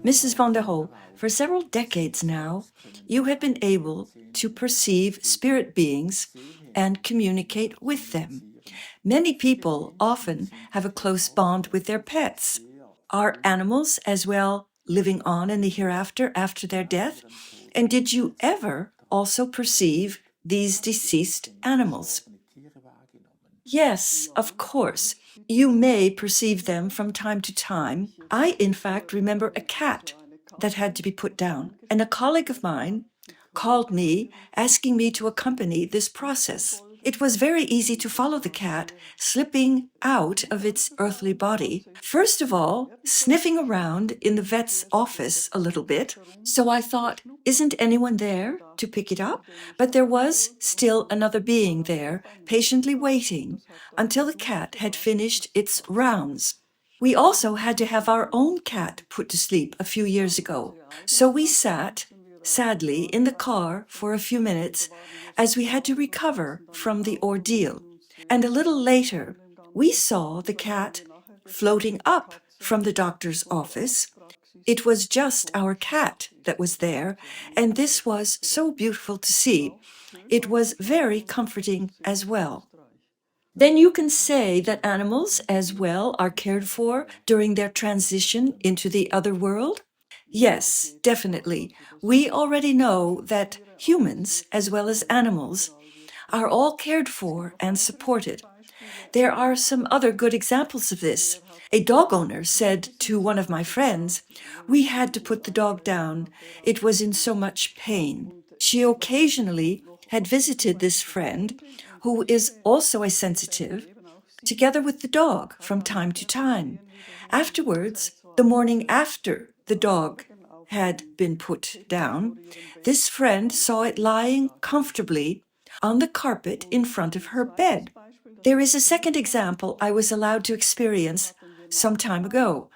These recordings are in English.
Mrs. Vonderau, for several decades now, you have been able to perceive spirit beings and communicate with them. Many people often have a close bond with their pets. Are animals as well living on in the hereafter after their death? And did you ever also perceive these deceased animals? Yes, of course. You may perceive them from time to time. I, in fact, remember a cat that had to be put down, and a colleague of mine called me asking me to accompany this process. It was very easy to follow the cat slipping out of its earthly body. First of all, sniffing around in the vet's office a little bit. So I thought, isn't anyone there to pick it up? But there was still another being there, patiently waiting until the cat had finished its rounds. We also had to have our own cat put to sleep a few years ago. So we sat, sadly, in the car for a few minutes as we had to recover from the ordeal. And a little later, we saw the cat floating up from the doctor's office. It was just our cat that was there, and this was so beautiful to see. It was very comforting as well. Then you can say that animals as well are cared for during their transition into the other world? Yes, definitely. We already know that humans, as well as animals, are all cared for and supported. There are some other good examples of this. A dog owner said to one of my friends, "We had to put the dog down. It was in so much pain." She occasionally had visited this friend, who is also a sensitive, together with the dog from time to time. Afterwards, the morning after the dog had been put down, this friend saw it lying comfortably on the carpet in front of her bed. There is a second example I was allowed to experience some time ago.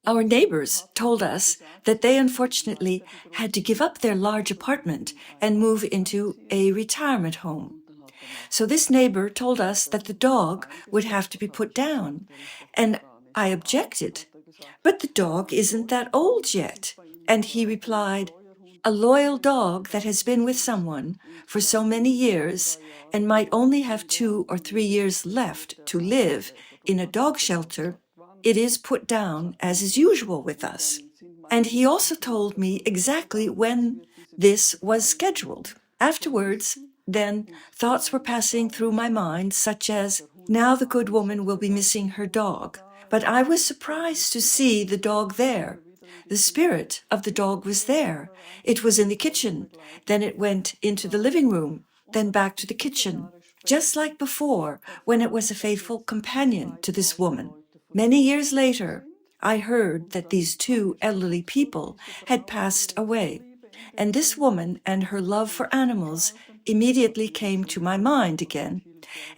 Our neighbors told us that they unfortunately had to give up their large apartment and move into a retirement home. So this neighbor told us that the dog would have to be put down, and I objected. But the dog isn't that old yet. And he replied, "A loyal dog that has been with someone for so many years and might only have 2 or 3 years left to live in a dog shelter, it is put down as is usual with us." And he also told me exactly when this was scheduled. Afterwards, then, thoughts were passing through my mind, such as, now the good woman will be missing her dog. But I was surprised to see the dog there. The spirit of the dog was there. It was in the kitchen. Then it went into the living room, then back to the kitchen, just like before, when it was a faithful companion to this woman. Many years later, I heard that these 2 elderly people had passed away, and this woman and her love for animals immediately came to my mind again,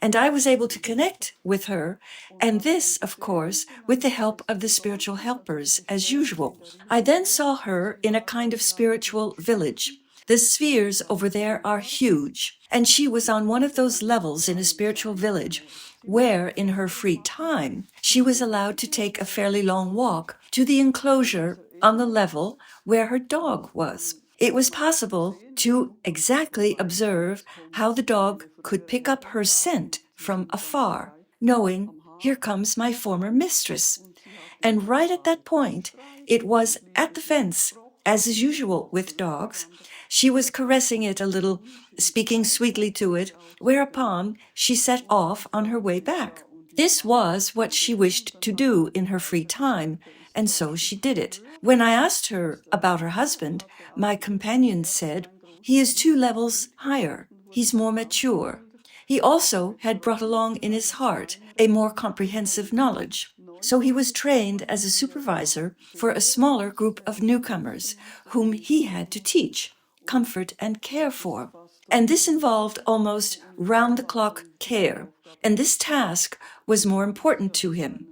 and I was able to connect with her, and this, of course, with the help of the spiritual helpers, as usual. I then saw her in a kind of spiritual village. The spheres over there are huge, and she was on one of those levels in a spiritual village where, in her free time, she was allowed to take a fairly long walk to the enclosure on the level where her dog was. It was possible to exactly observe how the dog could pick up her scent from afar, knowing, here comes my former mistress. And right at that point, it was at the fence, as is usual with dogs. She was caressing it a little, speaking sweetly to it, whereupon she set off on her way back. This was what she wished to do in her free time, and so she did it. When I asked her about her husband, my companion said, "He is 2 levels higher. He's more mature." He also had brought along in his heart a more comprehensive knowledge. So he was trained as a supervisor for a smaller group of newcomers, whom he had to teach, comfort, and care for. And this involved almost round-the-clock care. And this task was more important to him,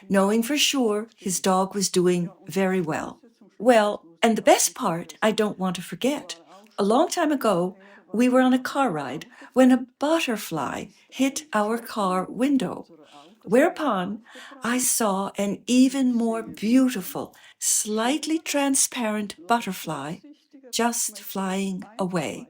knowing for sure his dog was doing very well. Well, and the best part I don't want to forget. A long time ago, we were on a car ride when a butterfly hit our car window. Whereupon I saw an even more beautiful, slightly transparent butterfly just flying away.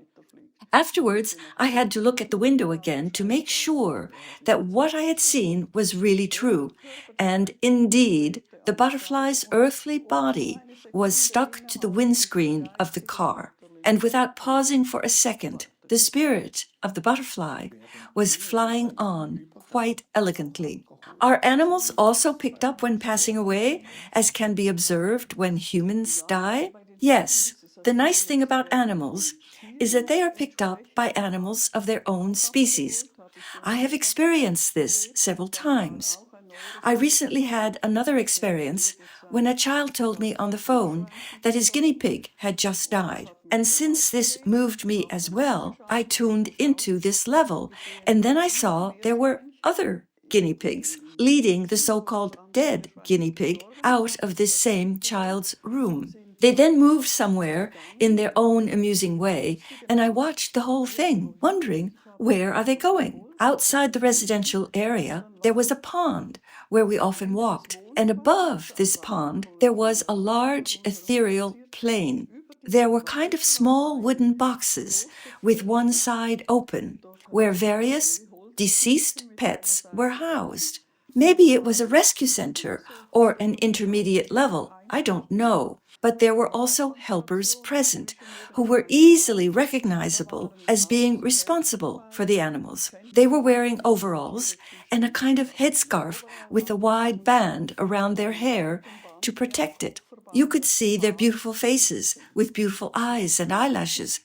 Afterwards, I had to look at the window again to make sure that what I had seen was really true. And indeed, the butterfly's earthly body was stuck to the windscreen of the car. And without pausing for a second, the spirit of the butterfly was flying on quite elegantly. Are animals also picked up when passing away, as can be observed when humans die? Yes. The nice thing about animals is that they are picked up by animals of their own species. I have experienced this several times. I recently had another experience when a child told me on the phone that his guinea pig had just died. And since this moved me as well, I tuned into this level, and then I saw there were other guinea pigs leading the so-called dead guinea pig out of this same child's room. They then moved somewhere in their own amusing way, and I watched the whole thing, wondering, where are they going? Outside the residential area, there was a pond where we often walked, and above this pond, there was a large ethereal plain. There were kind of small wooden boxes with one side open, where various deceased pets were housed. Maybe it was a rescue center or an intermediate level, I don't know. But there were also helpers present who were easily recognizable as being responsible for the animals. They were wearing overalls and a kind of headscarf with a wide band around their hair to protect it. You could see their beautiful faces with beautiful eyes and eyelashes,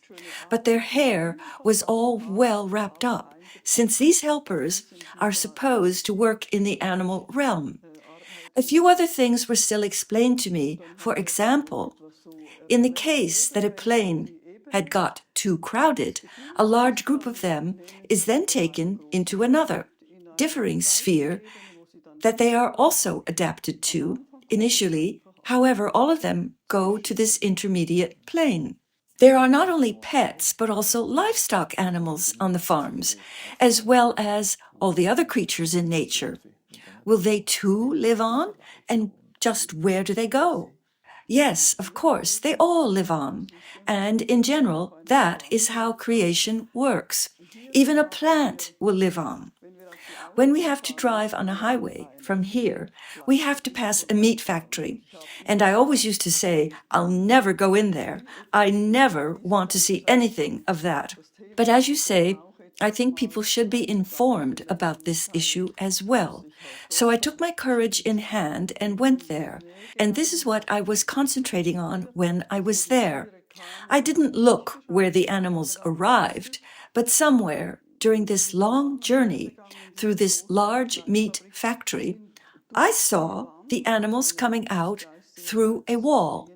but their hair was all well wrapped up, since these helpers are supposed to work in the animal realm. A few other things were still explained to me. For example, in the case that a plane had got too crowded, a large group of them is then taken into another, differing sphere that they are also adapted to initially. However, all of them go to this intermediate plane. There are not only pets, but also livestock animals on the farms, as well as all the other creatures in nature. Will they too live on? And just where do they go? Yes, of course, they all live on. And in general, that is how creation works. Even a plant will live on. When we have to drive on a highway from here, we have to pass a meat factory. And I always used to say, I'll never go in there. I never want to see anything of that. But as you say, I think people should be informed about this issue as well. So I took my courage in hand and went there. And this is what I was concentrating on when I was there. I didn't look where the animals arrived, but somewhere during this long journey through this large meat factory, I saw the animals coming out through a wall.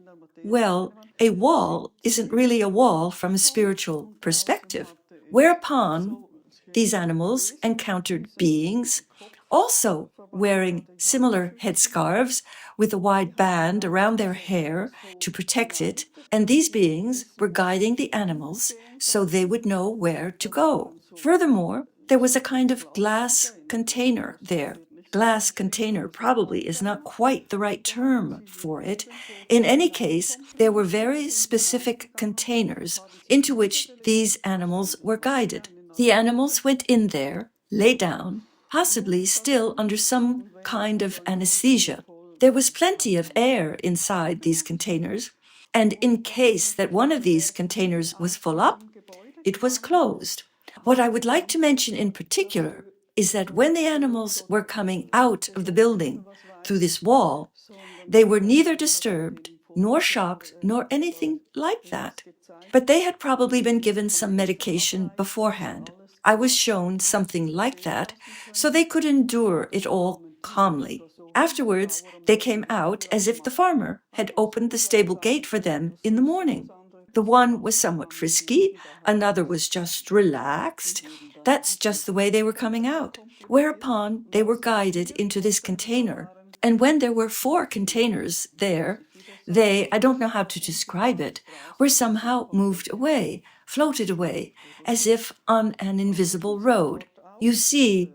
Well, a wall isn't really a wall from a spiritual perspective. Whereupon these animals encountered beings also wearing similar headscarves with a wide band around their hair to protect it, and these beings were guiding the animals so they would know where to go. Furthermore, there was a kind of glass container there. Glass container probably is not quite the right term for it. In any case, there were very specific containers into which these animals were guided. The animals went in there, lay down, possibly still under some kind of anesthesia. There was plenty of air inside these containers, and in case that one of these containers was full up, it was closed. What I would like to mention in particular is that when the animals were coming out of the building through this wall, they were neither disturbed, nor shocked, nor anything like that. But they had probably been given some medication beforehand. I was shown something like that, so they could endure it all calmly. Afterwards, they came out as if the farmer had opened the stable gate for them in the morning. The one was somewhat frisky, another was just relaxed. That's just the way they were coming out. Whereupon they were guided into this container. And when there were 4 containers there, they, I don't know how to describe it, were somehow moved away, floated away, as if on an invisible road. You see,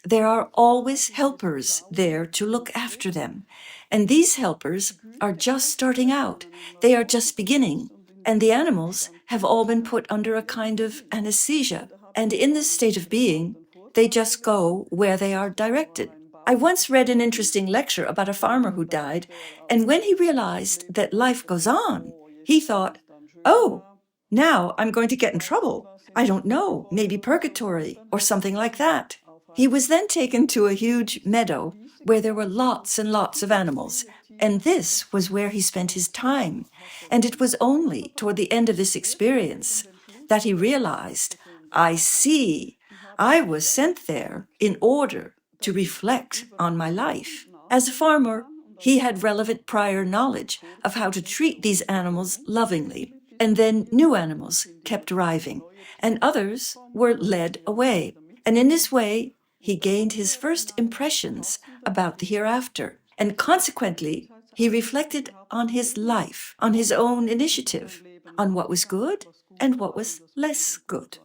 there are always helpers there to look after them. And these helpers are just starting out. They are just beginning. And the animals have all been put under a kind of anesthesia. And in this state of being, they just go where they are directed. I once read an interesting lecture about a farmer who died, and when he realized that life goes on, he thought, oh, now I'm going to get in trouble. I don't know, maybe purgatory or something like that. He was then taken to a huge meadow where there were lots and lots of animals, and this was where he spent his time. And it was only toward the end of this experience that he realized, I see, I was sent there in order to reflect on my life. As a farmer, he had relevant prior knowledge of how to treat these animals lovingly, and then new animals kept arriving, and others were led away. And in this way, he gained his first impressions about the hereafter, and consequently, he reflected on his life, on his own initiative, on what was good and what was less good.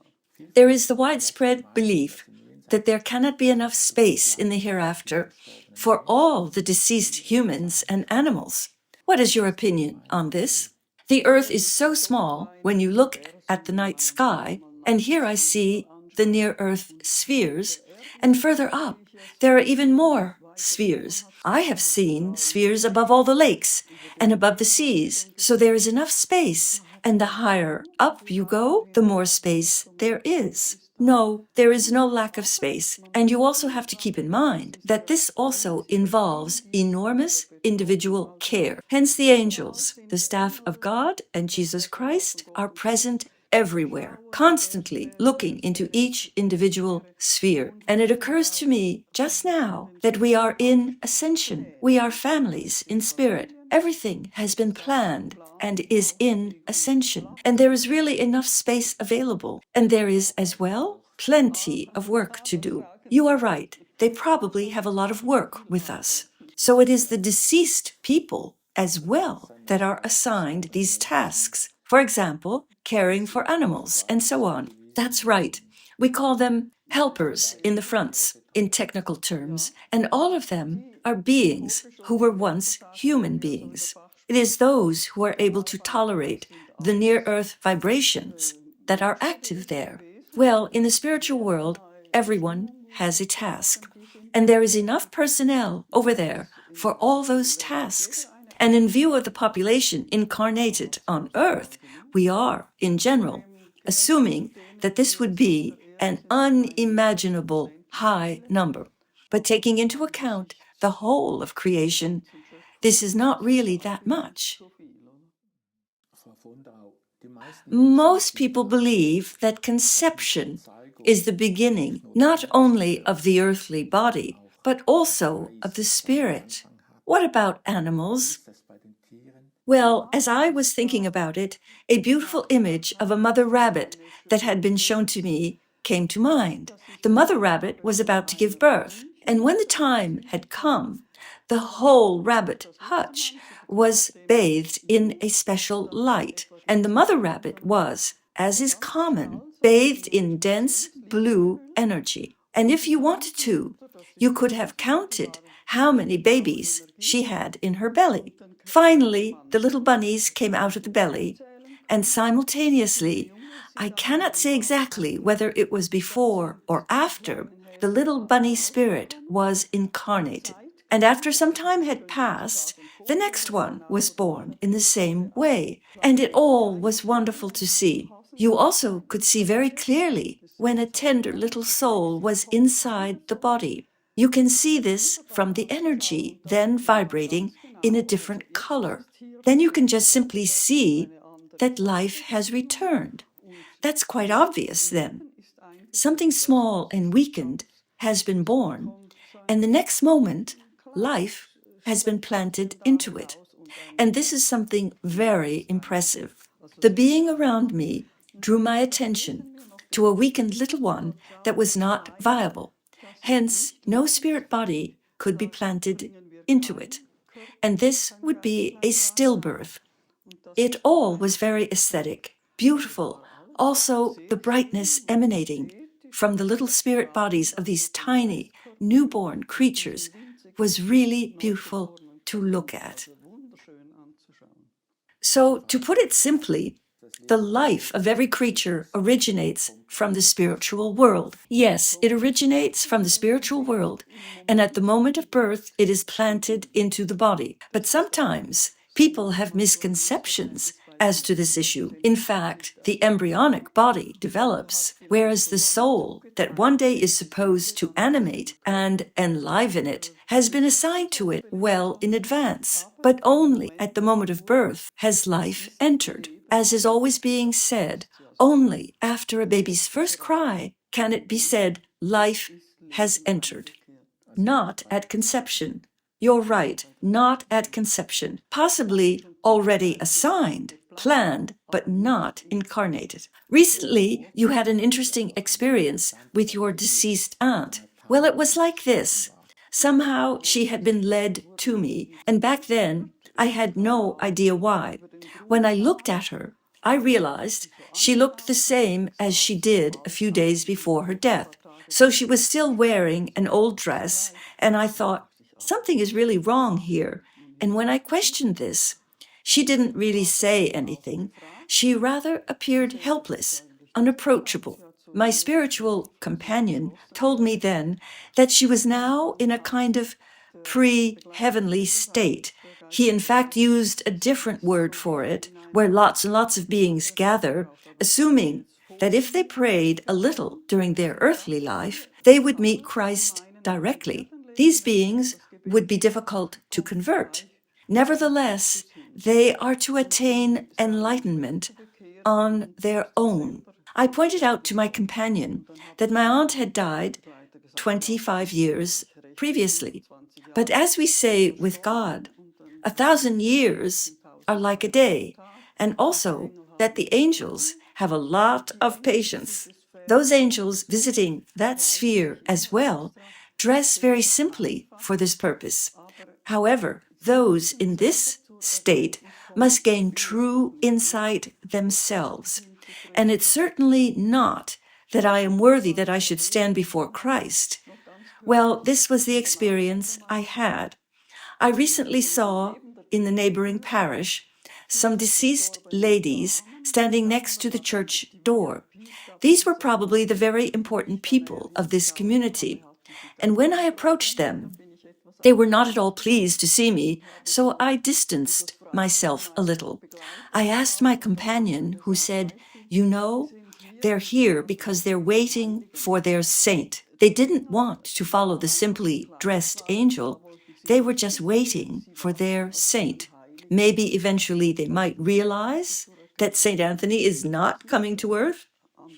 There is the widespread belief that there cannot be enough space in the hereafter for all the deceased humans and animals. What is your opinion on this? The earth is so small when you look at the night sky, and here I see the near-earth spheres, and further up, there are even more spheres. I have seen spheres above all the lakes and above the seas, so there is enough space, and the higher up you go, the more space there is. No, there is no lack of space, and you also have to keep in mind that this also involves enormous individual care. Hence the angels, the staff of God and Jesus Christ are present everywhere, constantly looking into each individual sphere. And it occurs to me just now that we are in ascension. We are families in spirit. Everything has been planned and is in ascension. And there is really enough space available. And there is as well plenty of work to do. You are right. They probably have a lot of work with us. So it is the deceased people as well that are assigned these tasks. For example, caring for animals and so on. That's right. We call them helpers in the fronts, in technical terms, and all of them are beings who were once human beings. It is those who are able to tolerate the near-earth vibrations that are active there. Well, in the spiritual world, everyone has a task, and there is enough personnel over there for all those tasks. And in view of the population incarnated on Earth, we are, in general, assuming that this would be an unimaginable high number. But taking into account the whole of creation, this is not really that much. Most people believe that conception is the beginning not only of the earthly body, but also of the spirit. What about animals? Well, as I was thinking about it, a beautiful image of a mother rabbit that had been shown to me came to mind. The mother rabbit was about to give birth, and when the time had come, the whole rabbit hutch was bathed in a special light, and the mother rabbit was, as is common, bathed in dense blue energy. And if you wanted to, you could have counted how many babies she had in her belly. Finally, the little bunnies came out of the belly, and simultaneously, I cannot say exactly whether it was before or after, the little bunny spirit was incarnated. And after some time had passed, the next one was born in the same way, and it all was wonderful to see. You also could see very clearly when a tender little soul was inside the body. You can see this from the energy then vibrating in a different color. Then you can just simply see that life has returned. That's quite obvious then. Something small and weakened has been born, and the next moment, life has been planted into it. And this is something very impressive. The being around me drew my attention to a weakened little one that was not viable. Hence, no spirit body could be planted into it. And this would be a stillbirth. It all was very aesthetic, beautiful, also the brightness emanating. from the little spirit bodies of these tiny, newborn creatures was really beautiful to look at. So, to put it simply, the life of every creature originates from the spiritual world. Yes, it originates from the spiritual world, and at the moment of birth, it is planted into the body. But sometimes people have misconceptions as to this issue. In fact, the embryonic body develops, whereas the soul that one day is supposed to animate and enliven it has been assigned to it well in advance. But only at the moment of birth has life entered. As is always being said, only after a baby's first cry can it be said life has entered. Not at conception. You're right, not at conception. Possibly already assigned, planned, but not incarnated. Recently, you had an interesting experience with your deceased aunt. Well, it was like this. Somehow she had been led to me, and back then I had no idea why. When I looked at her, I realized she looked the same as she did a few days before her death. So she was still wearing an old dress, and I thought, something is really wrong here. And when I questioned this, she didn't really say anything. She rather appeared helpless, unapproachable. My spiritual companion told me then that she was now in a kind of pre-heavenly state. He in fact used a different word for it, where lots and lots of beings gather, assuming that if they prayed a little during their earthly life, they would meet Christ directly. These beings would be difficult to convert. Nevertheless, they are to attain enlightenment on their own. I pointed out to my companion that my aunt had died 25 years previously. But as we say with God, 1,000 years are like a day, and also that the angels have a lot of patience. Those angels visiting that sphere as well dress very simply for this purpose. However, those in this state must gain true insight themselves. And it's certainly not that I am worthy that I should stand before Christ. Well, this was the experience I had. I recently saw in the neighboring parish some deceased ladies standing next to the church door. These were probably the very important people of this community. And when I approached them, they were not at all pleased to see me, so I distanced myself a little. I asked my companion, who said, "You know, they're here because they're waiting for their saint. They didn't want to follow the simply dressed angel. They were just waiting for their saint. Maybe eventually they might realize that St. Anthony is not coming to earth."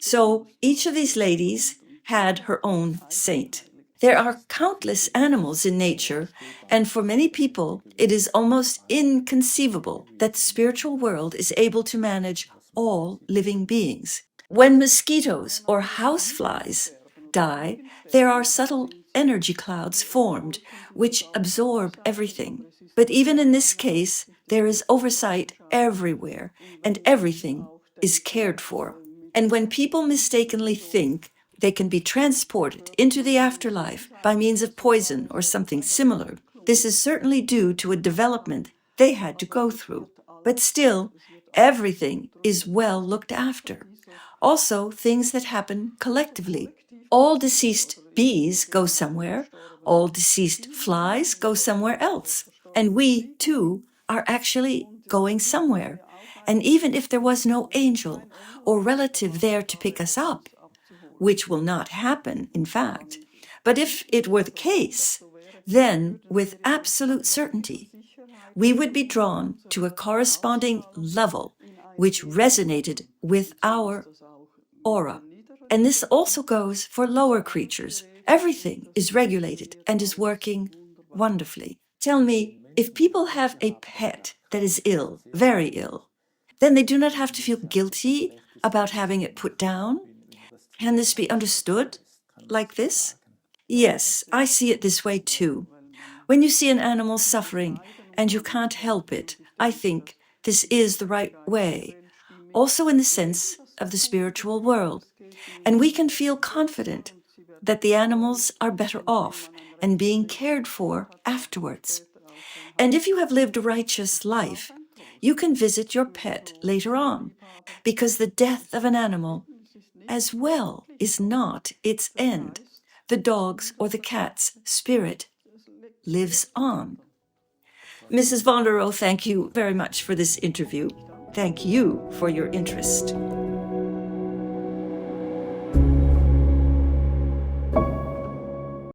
So each of these ladies had her own saint. There are countless animals in nature, and for many people, it is almost inconceivable that the spiritual world is able to manage all living beings. When mosquitoes or houseflies die, there are subtle energy clouds formed which absorb everything. But even in this case, there is oversight everywhere, and everything is cared for. And when people mistakenly think they can be transported into the afterlife by means of poison or something similar, this is certainly due to a development they had to go through. But still, everything is well looked after. Also, things that happen collectively. All deceased bees go somewhere, all deceased flies go somewhere else, and we, too, are actually going somewhere. And even if there was no angel or relative there to pick us up, which will not happen, in fact, but if it were the case, then with absolute certainty, we would be drawn to a corresponding level which resonated with our aura. And this also goes for lower creatures. Everything is regulated and is working wonderfully. Tell me, if people have a pet that is ill, very ill, then they do not have to feel guilty about having it put down? Can this be understood like this? Yes, I see it this way too. When you see an animal suffering and you can't help it, I think this is the right way. Also in the sense of the spiritual world. And we can feel confident that the animals are better off and being cared for afterwards. And if you have lived a righteous life, you can visit your pet later on, because the death of an animal as well is not its end. The dog's or the cat's spirit lives on. Mrs. Vonderau, thank you very much for this interview. Thank you for your interest.